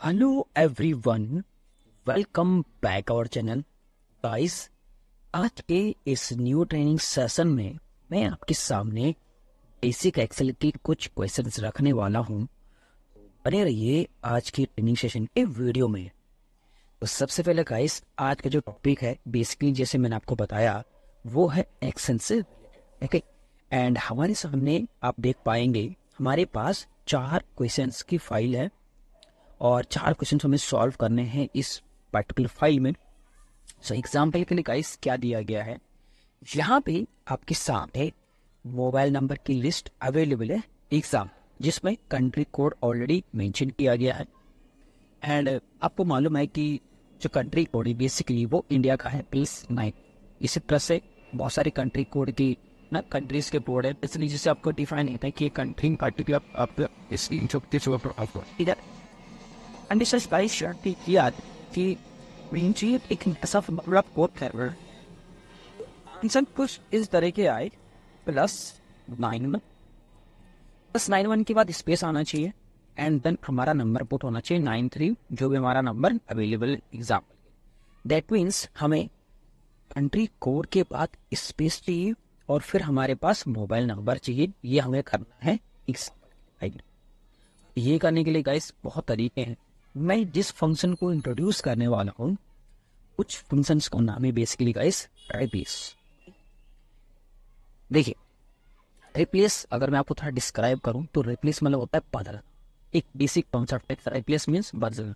Hello everyone, welcome back our channel guys. आज के इस न्यू ट्रेनिंग सेशन में मैं आपके सामने बेसिक एक्सेल के कुछ क्वेश्चंस रखने वाला हूं। बने रहिए आज की ट्रेनिंग सेशन के वीडियो में। तो सबसे पहले गाइस, आज का जो टॉपिक है बेसिकली जैसे मैंने आपको बताया वो है एक्सेल से। ओके, एंड हमारे सामने आप देख पाएंगे हमारे पास 4 क्वेश्चंस की फाइल है और 4 क्वेश्चन हमें सॉल्व करने हैं इस पर्टिकुलर फाइल में। सो एग्जाम्पल के लिए गाइस क्या दिया गया है, यहाँ पे आपके सामने मोबाइल नंबर की लिस्ट अवेलेबल है एग्जाम, जिसमें कंट्री कोड ऑलरेडी मेंशन किया गया है। एंड आपको मालूम है कि जो कंट्री कोड है बेसिकली वो इंडिया का है +9। इसी तरह से बहुत सारे कंट्री कोड की ना कंट्रीज के कोड है, इसलिए जिससे आपको डिफाइन होता है कि कंट्री पार्टिकुलर आप इधर कंडीशन गाइस शर्ट किया कि रेंजी एक ऐसा रफ कोड है आंसर कुछ इस तरह के आए +9 के बाद स्पेस आना चाहिए एंड देन हमारा नंबर पुट होना चाहिए 93, जो भी हमारा number available example. That means हमें कंट्री कोड के बाद स्पेस चाहिए और फिर हमारे पास मोबाइल नंबर चाहिए। ये हमें करना है एग्जाम्पल। ये करने के लिए गाइस बहुत तरीके हैं। मैं जिस फंक्शन को इंट्रोड्यूस करने वाला हूँ कुछ फंक्शंस का नाम है बेसिकली गाइस रिप्लेस। देखिए रिप्लेस अगर मैं आपको थोड़ा डिस्क्राइब करूं तो रिप्लेस मतलब होता है बदलना। एक बेसिक कॉन्सेप्ट है, रिप्लेस मीन्स बदलना।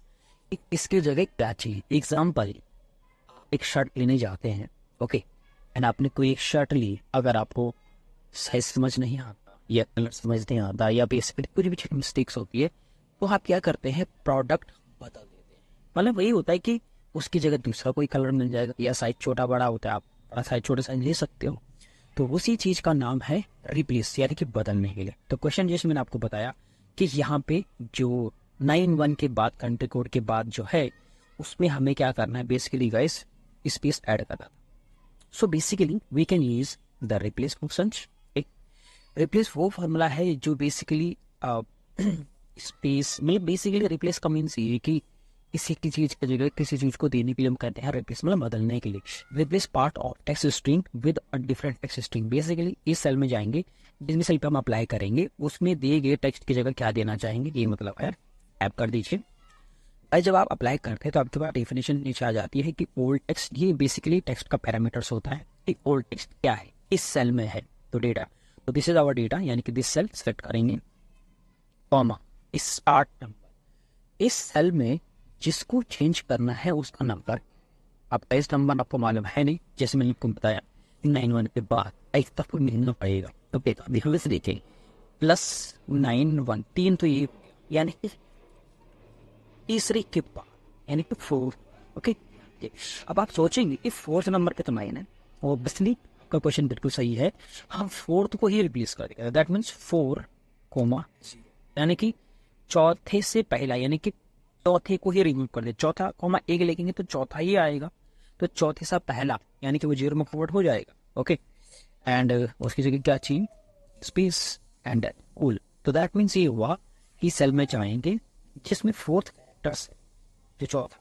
इसकी जगह क्या चाहिए। एग्जाम्पल, एक शर्ट लेने जाते हैं, ओके, एंड आपने कोई एक शर्ट ली, अगर आपको साइज समझ नहीं आता या कलर समझ नहीं आता या बेसिकली कुछ भी छोटी मिस्टेक्स होती है तो आप क्या करते हैं, प्रोडक्ट बदल देते हैं। मतलब वही होता है कि उसकी जगह दूसरा कोई कलर मिल जाएगा या साइज छोटा बड़ा होता है, आप बड़ा साइज छोटा साइज ले सकते हो। तो उसी चीज का नाम है रिप्लेस, यानी कि बदलने के लिए। तो क्वेश्चन जैसे मैंने आपको बताया कि यहाँ पे जो 91 के बाद कंट्री कोड के बाद जो है उसमें हमें क्या करना है बेसिकली गाइस, स्पेस ऐड करना था। So basically we can use the replace function. Replace वो फॉर्मूला है जो बेसिकली स्पेस मतलब बेसिकली रिप्लेस का मीन्स ये कि किसी की चीज की जगह किसी चीज को देने के लिए हम कहते हैं रिप्लेस, मतलब बदलने के लिए। Replace part of text string with a different text string. Basically इस सेल में जाएंगे, जिस सेल पे हम अप्लाई करेंगे उसमें दिए गए टेक्स्ट की जगह क्या देना चाहेंगे, ये मतलब है टाइप कर दीजिए। और जब आप अप्लाई करते हैं तो आपके पास डेफिनेशन नीचे आ जाती है कि ओल्ड टेक्स्ट, ये बेसिकली टेक्स्ट का पैरामीटर्स होता है कि ओल्ड टेक्स्ट क्या है, इस सेल में है तो डेटा, तो दिस इज आवर डेटा, यानी कि दिस सेल सेलेक्ट करेंगे, कॉमा स्टार्ट नंबर। इस सेल में जिसको चेंज करना है उसका नंबर, आपका इस नंबर आपको मालूम है नहीं, जैसे मैंने आपको बताया 91 के बाद एक तक मिलना पड़ेगा। तो देखिए देखें +91 3 तो ये यानी कि तीसरे के बाद यानी कि 4। ओके, अब आप सोचेंगे कि 4th नंबर पे तो 9 है, ऑब्वियसली का क्वेश्चन बिल्कुल सही है, हम 4th को ही रिप्लेस कर देंगे। दैट मीन्स 4, यानी कि चौथे से पहला, यानी कि चौथे को ही रिमूव कर दे। चौथा कॉमा एक लिखेंगे तो चौथा ही आएगा, तो चौथे से पहला यानी कि वो 0 में कन्वर्ट हो जाएगा। ओके, एंड उसकी जगह क्या चाहिए, स्पेस एंड कूल। तो दैट मीन्स ये हुआ कि सेल में चाहेंगे जिसमें 4th कैरेक्टर्स जो चौथा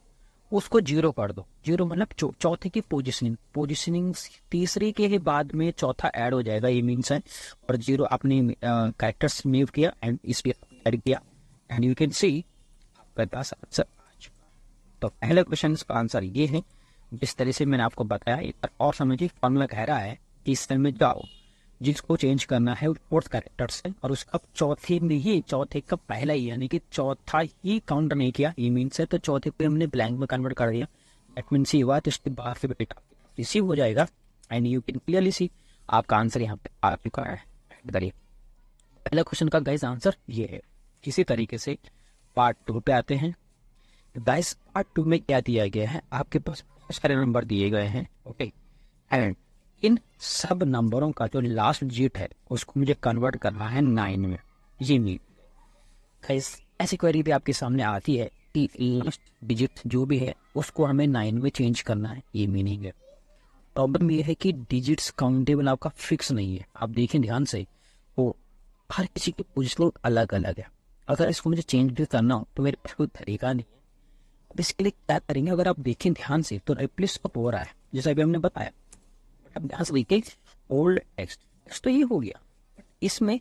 उसको 0 कर दो। 0 मतलब चौथे की पोजिशनिंग तीसरे के बाद में चौथा ऐड हो जाएगा, ये मीन्स है। और 0 आपने कैरेक्टर्स मूव किया एंड इस पे ऐड किया एंड यू कैन सी आपके पास आंसर आ चुका। तो पहले क्वेश्चन का आंसर ये है, जिस तरह से मैंने आपको बताया। एक बार और समझिए, फॉर्मूला कह रहा है कि इस सेल में जाओ, जिसको चेंज करना है 4th कैरेक्टर से, और उसका चौथे में ही, चौथे का पहला ही यानी कि चौथा ही काउंट नहीं किया, ये मीन्स है। तो चौथे को हमने ब्लैंक में कन्वर्ट कर दिया, दैट मीन्स ये हुआ। तो इसके बाद से बेटा रिसीव हो जाएगा and you can clearly see आपका आंसर यहाँ पे आ चुका है। करिए पहला क्वेश्चन का गाइस आंसर ये है। इसी तरीके से पार्ट 2 पे आते हैं। गाइस पार्ट 2 में क्या दिया गया है, आपके पास बहुत सारे नंबर दिए गए हैं, ओके, एंड इन सब नंबरों का जो लास्ट डिजिट है उसको मुझे कन्वर्ट करना है 9 में। ये मीन गाइस ऐसी क्वेरी भी आपके सामने आती है कि लास्ट डिजिट जो भी है उसको हमें 9 में चेंज करना है, ये मीनिंग है। प्रॉब्लम ये है कि डिजिट्स काउंटेबल आपका फिक्स नहीं है। आप देखें ध्यान से, वो हर किसी की पोजिशन अलग अलग है। अगर इसको मुझे चेंज भी करना हो तो मेरे पास कोई तरीका नहीं है अब इसके लिए क्या करेंगे, अगर आप देखें ध्यान से तो रिप्लेस तो हो रहा है जैसा अभी हमने बताया, अब ध्यान से देखिए ओल्ड टेक्स्ट तो ये हो गया, इसमें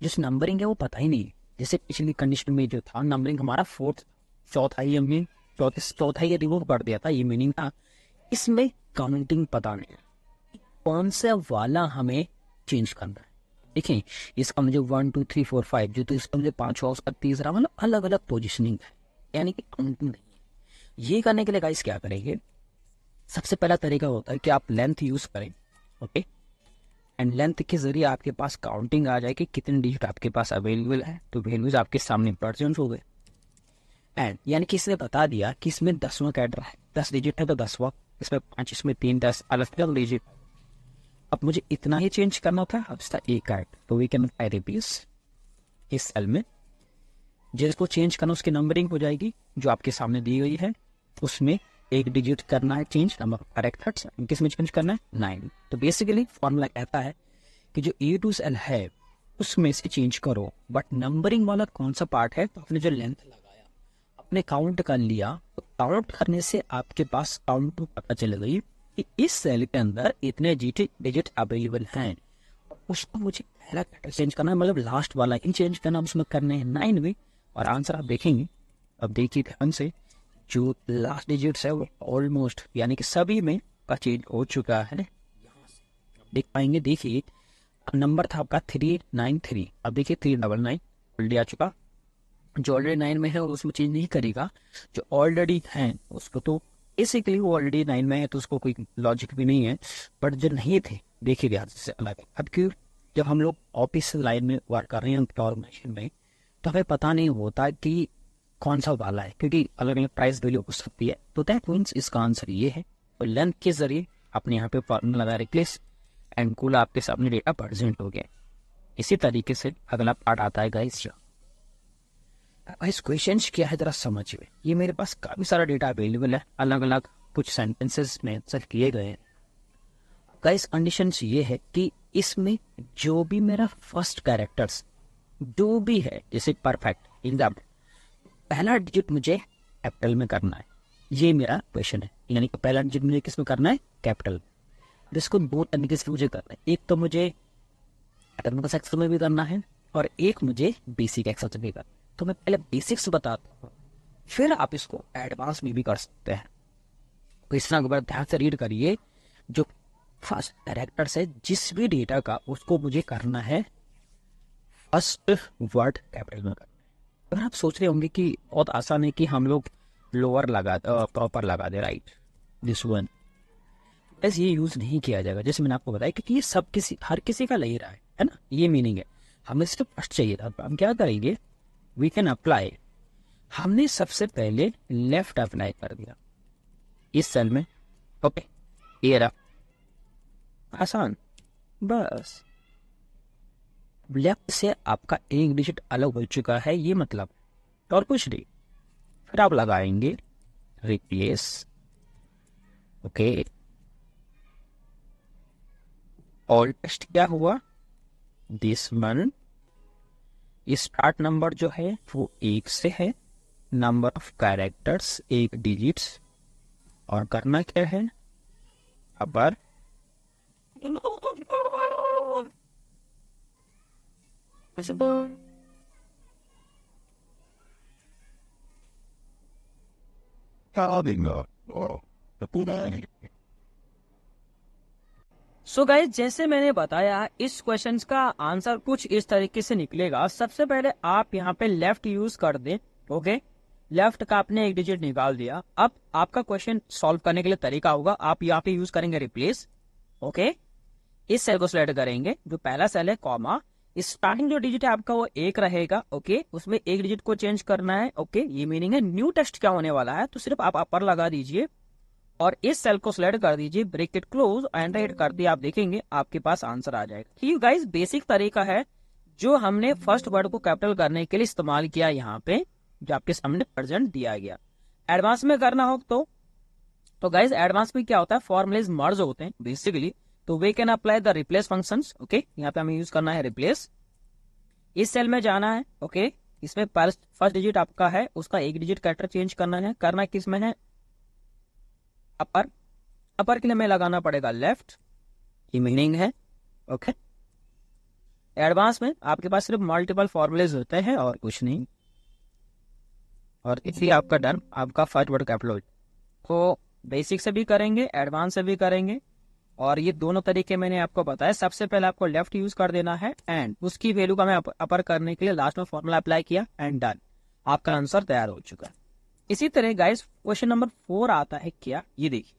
जिस नंबरिंग है वो पता ही नहीं है। जैसे पिछली कंडीशन में जो था नंबरिंग हमारा फोर्थ चौथा ही हमने चौथा ही रिमूव कर दिया था, ये मीनिंग था। इसमें काउंटिंग पता नहीं है कौन सा वाला हमें चेंज करना है। देखिए इसका मुझे 1 2 3 4 5 जो, तो इसका मुझे 5 और उसका तीसरा, मतलब अलग अलग पोजिशनिंग है, यानी कि काउंटिंग नहीं है। ये करने के लिए गाइस क्या करेंगे, सबसे पहला तरीका होता है कि आप लेंथ यूज करें, ओके, एंड लेंथ के जरिए आपके पास काउंटिंग आ जाए कि कितने डिजिट आपके पास अवेलेबल है, तो वैल्यूज आपके सामने प्रेजेंट हो गए। एंड यानी कि इसने बता दिया कि इसमें 10वां कैडर है, 10 डिजिट है तो 10वां, इसमें 5, इसमें 3, 10 अलग अलग डिजिट। अब मुझे इतना ही चेंज करना था, अब इसका एक कैड, तो वी कैन रिप्लेस इस सेल में जिसको चेंज करना उसकी नंबरिंग हो जाएगी जो आपके सामने दी गई है, उसमें एक डिजिट करना है चेंज, नंबर करेक्ट किस में चेंज करना है 9। तो बेसिकली फॉर्मूला कहता है कि जो ए टू सेल है उसमें से चेंज करो, बट नंबरिंग वाला कौन सा पार्ट है, तो आपने जो लेंथ लगाया आपने काउंट कर लिया, तो काउंट करने से आपके पास काउंट पता चल गई कि इस सेल के अंदर इतने डिजिट अवेलेबल हैं, उसको मुझे पहला कैरेक्टर चेंज करना है, मतलब लास्ट वाला ही चेंज करना, उसमें करने हैं 9 भी। और आंसर आप देखेंगे, अब देखिए ध्यान से, जो लास्ट डिजिट्स है वो ऑलमोस्ट यानी कि सभी में का चेंज हो चुका है। देख पाएंगे, देखिए नंबर था आपका 393, अब देखिए 399 ऑलरेडी आ चुका, जो ऑलरेडी 9 में है और उसमें चेंज नहीं करेगा, जो ऑलरेडी है उसको तो बेसिकली वो ऑलरेडी 9 में है तो उसको कोई लॉजिक भी नहीं है, बट जो नहीं थे देखिए ध्यान से अलग है। अब क्यों, जब हम लोग ऑफिस लाइन में वर्क कर रहे हैं ऑर्गेनाइजेशन में, तो हमें पता नहीं होता कि कौन सा वाला है, क्योंकि अलग अलग प्राइस वैल्यू हो सकती है, तो दैट मीन्स इसका आंसर ये है। तो लेंथ के जरिए आपने यहाँ पे फॉर्मूला लगा रिप्लेस एंड कुल आपके सामने डेटा प्रेजेंट हो गया। इसी तरीके से अगला पार्ट आता है गाइस, इस क्वेश्चन क्या है जरा समझिए। ये मेरे पास काफी सारा डेटा अवेलेबल है, अलग अलग कुछ सेंटेंसेस में आंसर किए गए हैं। गाइस कंडीशन ये है कि इसमें जो भी मेरा फर्स्ट कैरेक्टर्स जो भी है, जैसे परफेक्ट एग्जाम्पल पहला डिजिट मुझे कैपिटल में करना है, ये मेरा क्वेश्चन है, यानी कि पहला डिजिट मुझे किस में करना है, कैपिटल। जिसको दो तरीके से मुझे करना है, एक तो मुझे एडवांस एक्सेल में भी करना है और एक मुझे बेसिक एक्सेल में भी करना है। तो मैं पहले बेसिक्स बताता हूँ, फिर आप इसको एडवांस में भी कर सकते हैं। तो इस तरह एक बार ध्यान से रीड करिए, जो फर्स्ट कैरेक्टर्स है जिस भी डेटा का उसको मुझे करना है फर्स्ट वर्ड कैपिटल में करना है। अगर आप सोच रहे होंगे कि बहुत आसान है कि हम लोग लोअर लगा प्रॉपर लगा दे, राइट, दिस वन, बस ये यूज नहीं किया जाएगा जैसे मैंने आपको बताया, क्योंकि ये सब हर किसी का ले रहा है ना, ये मीनिंग है। हमें सिर्फ फर्स्ट चाहिए था, हम क्या करेंगे, वी कैन अप्लाई, हमने सबसे पहले लेफ्ट अप्लाई कर दिया इस सेल में, ओके, ये रहा आसान, बस लेफ्ट से आपका एक डिजिट अलग हो चुका है, ये मतलब और कुछ नहीं। फिर आप लगाएंगे रिप्लेस, ओके, ऑल टेक्स्ट क्या हुआ, दिस वन, स्टार्ट नंबर जो है वो 1 से है, नंबर ऑफ कैरेक्टर्स 1 डिजिट्स, और करना क्या है, अपर सो गाइस, जैसे मैंने बताया इस क्वेश्चन का आंसर कुछ इस तरीके से निकलेगा। सबसे पहले आप यहाँ पे लेफ्ट यूज कर दें, ओके, लेफ्ट का आपने एक डिजिट निकाल दिया। अब आपका क्वेश्चन सॉल्व करने के लिए तरीका होगा, आप यहाँ पे यूज करेंगे रिप्लेस, ओके, इस सेल को सिलेक्ट करेंगे, जो पहला सेल है, कॉमा, स्टार्टिंग जो डिजिट है आपका वो 1 रहेगा, ओके, उसमें एक डिजिट को चेंज करना है, ओके, ये मीनिंग है। न्यू टेक्स्ट क्या होने वाला है, तो सिर्फ आप अपर लगा दीजिए और इस सेल को सिलेक्ट कर दीजिए, ब्रैकेट क्लोज, एंटर हिट कर दिया, आप देखेंगे आपके पास आंसर आ जाएगा। ठीक गाइस, बेसिक तरीका है जो हमने फर्स्ट वर्ड को कैपिटल करने के लिए इस्तेमाल किया, यहाँ पे जो आपके सामने प्रेजेंट दिया गया। एडवांस में करना हो तो गाइस एडवांस में क्या होता है, फॉर्मुलेज मर्ज होते हैं बेसिकली, तो वे can apply the replace functions, okay, यहाँ पे हमें यूज करना है रिप्लेस, इस सेल में जाना है, ओके, इसमें फर्स्ट डिजिट आपका है, उसका एक डिजिट कैरेक्टर चेंज करना है। करना किस में है? अपर। अपर के लिए हमें लगाना पड़ेगा लेफ्ट, ये मीनिंग है। ओके, एडवांस में आपके पास सिर्फ मल्टीपल फॉर्मूलेज होते हैं और कुछ नहीं, और इसलिए आपका डन, आपका फर्स्ट वर्ड कैपिटल। तो बेसिक से भी करेंगे, एडवांस से भी करेंगे, और ये दोनों तरीके मैंने आपको बताया। सबसे पहले आपको लेफ्ट यूज कर देना है एंड उसकी वैल्यू का मैं अपर करने के लिए लास्ट में फॉर्मूला अप्लाई किया एंड डन, आपका आंसर तैयार हो चुका है। इसी तरह गाइस क्वेश्चन नंबर 4 आता है क्या, ये देखिए,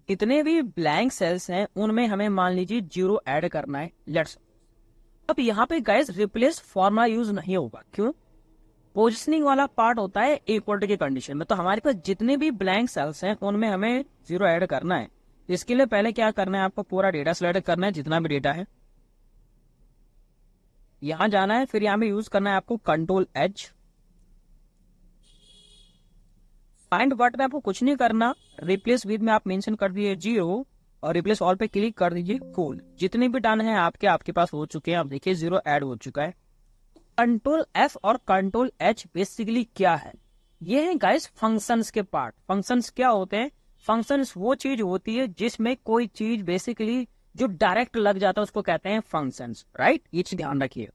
कितने भी ब्लैंक सेल्स हैं उनमें हमें मान लीजिए 0 ऐड करना है। लेट्स, अब यहाँ पे गाइस रिप्लेस फॉर्मूला यूज नहीं होगा, क्यों? पोजिशनिंग वाला पार्ट होता है इक्वल की कंडीशन में, तो हमारे पास जितने भी ब्लैंक सेल्स हैं उनमें हमें 0 ऐड करना है। इसके लिए पहले क्या करना है, आपको पूरा डेटा सेलेक्ट करना है, जितना भी डेटा है यहां जाना है, फिर यहां पे यूज करना है आपको कंट्रोल H। फाइंड वर्ड में आपको कुछ नहीं करना, रिप्लेस विद में आप मेंशन कर दिए 0 और रिप्लेस ऑल पे क्लिक कर दीजिए कूल। जितने भी डन है आपके पास हो चुके हैं। आप देखिए 0 ऐड हो चुका है। कंट्रोल F और कंट्रोल H बेसिकली क्या है? ये है गाइस फंक्शंस के पार्ट। फंक्शंस क्या होते हैं? फंक्शंस वो चीज होती है जिसमें कोई चीज बेसिकली जो डायरेक्ट लग जाता है उसको कहते हैं फंक्शंस, राइट? ये चीज ध्यान रखिए।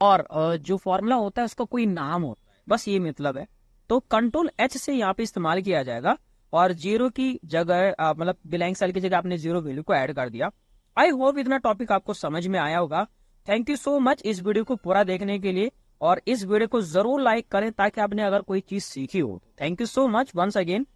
और जो फॉर्मूला होता है उसका कोई नाम होता है, बस ये मतलब है। तो कंट्रोल H से यहाँ पे इस्तेमाल किया जाएगा, और 0 की जगह मतलब ब्लैंक सेल की जगह आपने 0 वैल्यू को ऐड कर दिया। आई होप इतना टॉपिक आपको समझ में आया होगा। थैंक यू सो मच इस वीडियो को पूरा देखने के लिए, और इस वीडियो को जरूर लाइक करें ताकि आपने अगर कोई चीज सीखी हो। Thank you so much once again.